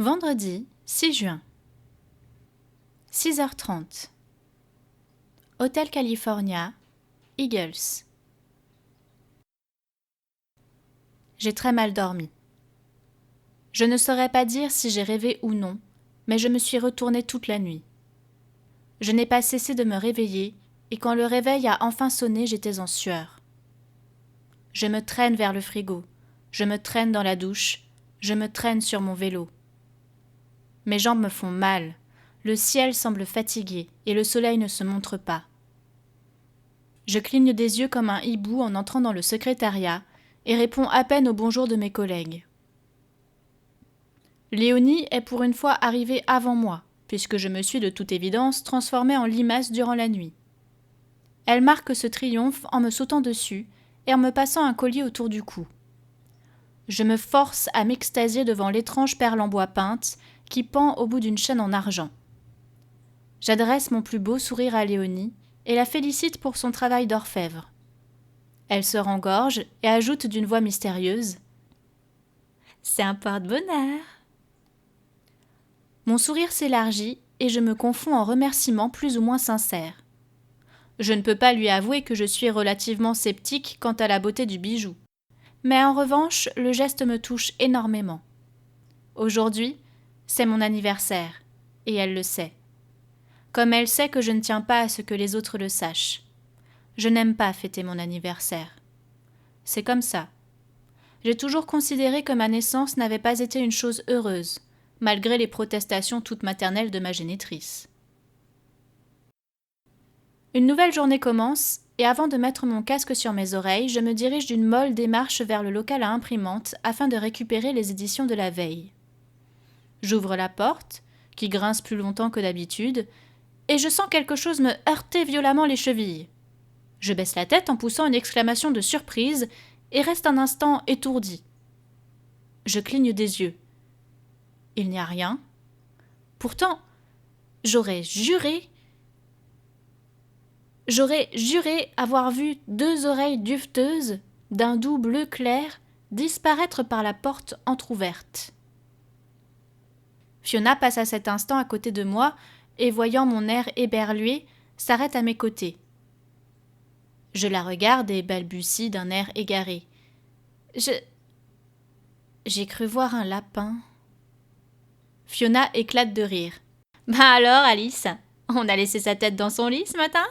Vendredi 6 juin. 6h30. Hôtel California, Eagles. J'ai très mal dormi. Je ne saurais pas dire si j'ai rêvé ou non, mais je me suis retournée toute la nuit. Je n'ai pas cessé de me réveiller, et quand le réveil a enfin sonné, j'étais en sueur. Je me traîne vers le frigo, je me traîne dans la douche, je me traîne sur mon vélo. Mes jambes me font mal, le ciel semble fatigué et le soleil ne se montre pas. Je cligne des yeux comme un hibou en entrant dans le secrétariat et réponds à peine au bonjour de mes collègues. Léonie est pour une fois arrivée avant moi, puisque je me suis de toute évidence transformée en limace durant la nuit. Elle marque ce triomphe en me sautant dessus et en me passant un collier autour du cou. Je me force à m'extasier devant l'étrange perle en bois peinte qui pend au bout d'une chaîne en argent. J'adresse mon plus beau sourire à Léonie et la félicite pour son travail d'orfèvre. Elle se rengorge et ajoute d'une voix mystérieuse : « C'est un porte-bonheur !» Mon sourire s'élargit et je me confonds en remerciements plus ou moins sincères. Je ne peux pas lui avouer que je suis relativement sceptique quant à la beauté du bijou. Mais en revanche, le geste me touche énormément. Aujourd'hui, c'est mon anniversaire, et elle le sait. Comme elle sait que je ne tiens pas à ce que les autres le sachent. Je n'aime pas fêter mon anniversaire. C'est comme ça. J'ai toujours considéré que ma naissance n'avait pas été une chose heureuse, malgré les protestations toutes maternelles de ma génitrice. Une nouvelle journée commence, et avant de mettre mon casque sur mes oreilles, je me dirige d'une molle démarche vers le local à imprimante afin de récupérer les éditions de la veille. J'ouvre la porte, qui grince plus longtemps que d'habitude, et je sens quelque chose me heurter violemment les chevilles. Je baisse la tête en poussant une exclamation de surprise et reste un instant étourdi. Je cligne des yeux. Il n'y a rien. Pourtant, j'aurais juré avoir vu 2 oreilles duveteuses d'un doux bleu clair disparaître par la porte entr'ouverte. Fiona passe à cet instant à côté de moi et, voyant mon air éberlué, s'arrête à mes côtés. Je la regarde et balbutie d'un air égaré. J'ai cru voir un lapin. Fiona éclate de rire. « Ben alors, Alice, on a laissé sa tête dans son lit ce matin ?»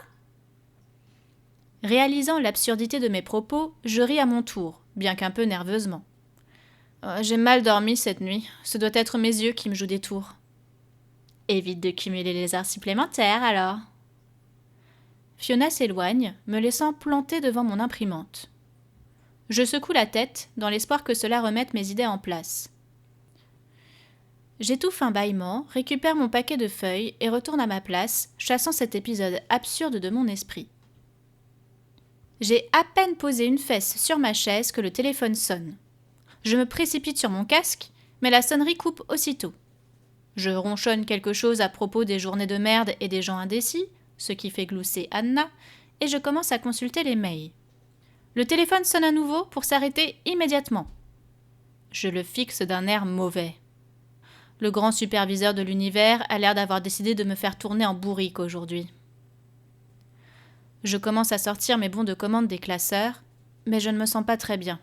Réalisant l'absurdité de mes propos, je ris à mon tour, bien qu'un peu nerveusement. J'ai mal dormi cette nuit, ce doit être mes yeux qui me jouent des tours. Évite de cumuler les heures supplémentaires alors. Fiona s'éloigne, me laissant plantée devant mon imprimante. Je secoue la tête, dans l'espoir que cela remette mes idées en place. J'étouffe un bâillement, récupère mon paquet de feuilles et retourne à ma place, chassant cet épisode absurde de mon esprit. J'ai à peine posé une fesse sur ma chaise que le téléphone sonne. Je me précipite sur mon casque, mais la sonnerie coupe aussitôt. Je ronchonne quelque chose à propos des journées de merde et des gens indécis, ce qui fait glousser Anna, et je commence à consulter les mails. Le téléphone sonne à nouveau pour s'arrêter immédiatement. Je le fixe d'un air mauvais. Le grand superviseur de l'univers a l'air d'avoir décidé de me faire tourner en bourrique aujourd'hui. Je commence à sortir mes bons de commande des classeurs, mais je ne me sens pas très bien.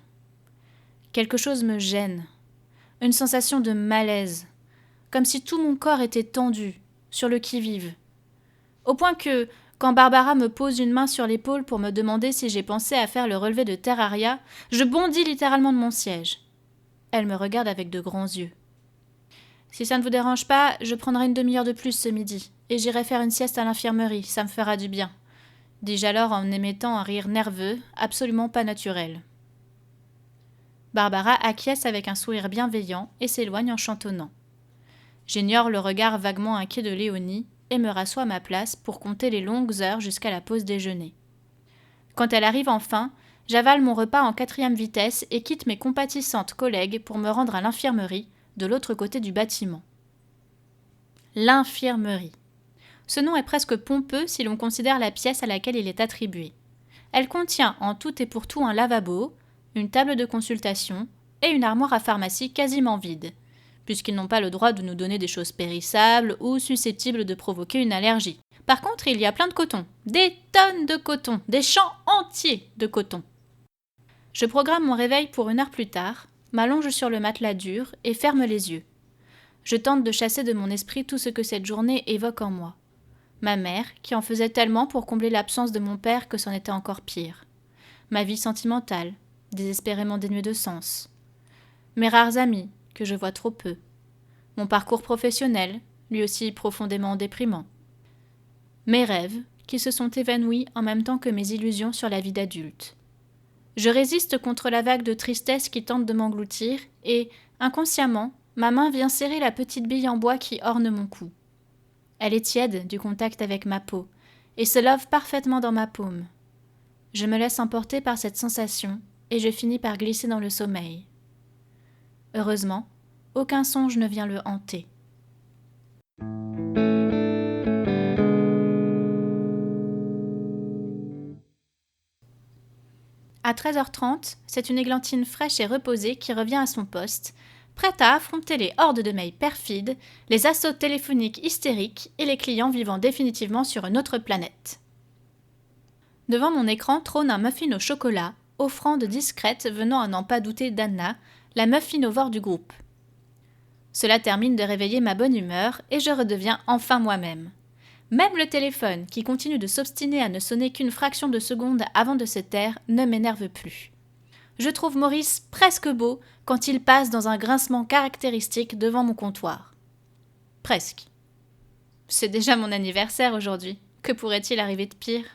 Quelque chose me gêne. Une sensation de malaise, comme si tout mon corps était tendu, sur le qui-vive. Au point que, quand Barbara me pose une main sur l'épaule pour me demander si j'ai pensé à faire le relevé de Terraria, je bondis littéralement de mon siège. Elle me regarde avec de grands yeux. « Si ça ne vous dérange pas, je prendrai une demi-heure de plus ce midi, et j'irai faire une sieste à l'infirmerie, ça me fera du bien. » dis-je alors en émettant un rire nerveux, absolument pas naturel. Barbara acquiesce avec un sourire bienveillant et s'éloigne en chantonnant. J'ignore le regard vaguement inquiet de Léonie et me rassois à ma place pour compter les longues heures jusqu'à la pause déjeuner. Quand elle arrive enfin, j'avale mon repas en 4e vitesse et quitte mes compatissantes collègues pour me rendre à l'infirmerie, de l'autre côté du bâtiment. L'infirmerie. Ce nom est presque pompeux si l'on considère la pièce à laquelle il est attribué. Elle contient en tout et pour tout un lavabo, une table de consultation et une armoire à pharmacie quasiment vide, puisqu'ils n'ont pas le droit de nous donner des choses périssables ou susceptibles de provoquer une allergie. Par contre, il y a plein de coton, des tonnes de coton, des champs entiers de coton. Je programme mon réveil pour 1 heure plus tard, m'allonge sur le matelas dur et ferme les yeux. Je tente de chasser de mon esprit tout ce que cette journée évoque en moi. Ma mère, qui en faisait tellement pour combler l'absence de mon père que c'en était encore pire. Ma vie sentimentale, désespérément dénuée de sens. Mes rares amis, que je vois trop peu. Mon parcours professionnel, lui aussi profondément déprimant. Mes rêves, qui se sont évanouis en même temps que mes illusions sur la vie d'adulte. Je résiste contre la vague de tristesse qui tente de m'engloutir et, inconsciemment, ma main vient serrer la petite bille en bois qui orne mon cou. Elle est tiède du contact avec ma peau et se love parfaitement dans ma paume. Je me laisse emporter par cette sensation et je finis par glisser dans le sommeil. Heureusement, aucun songe ne vient le hanter. À 13h30, c'est une églantine fraîche et reposée qui revient à son poste, prête à affronter les hordes de mails perfides, les assauts téléphoniques hystériques et les clients vivant définitivement sur une autre planète. Devant mon écran trône un muffin au chocolat, offrande discrète venant à n'en pas douter d'Anna, la muffinovore du groupe. Cela termine de réveiller ma bonne humeur et je redeviens enfin moi-même. Même le téléphone, qui continue de s'obstiner à ne sonner qu'une fraction de seconde avant de se taire, ne m'énerve plus. Je trouve Maurice presque beau quand il passe dans un grincement caractéristique devant mon comptoir. Presque. C'est déjà mon anniversaire aujourd'hui. Que pourrait-il arriver de pire ?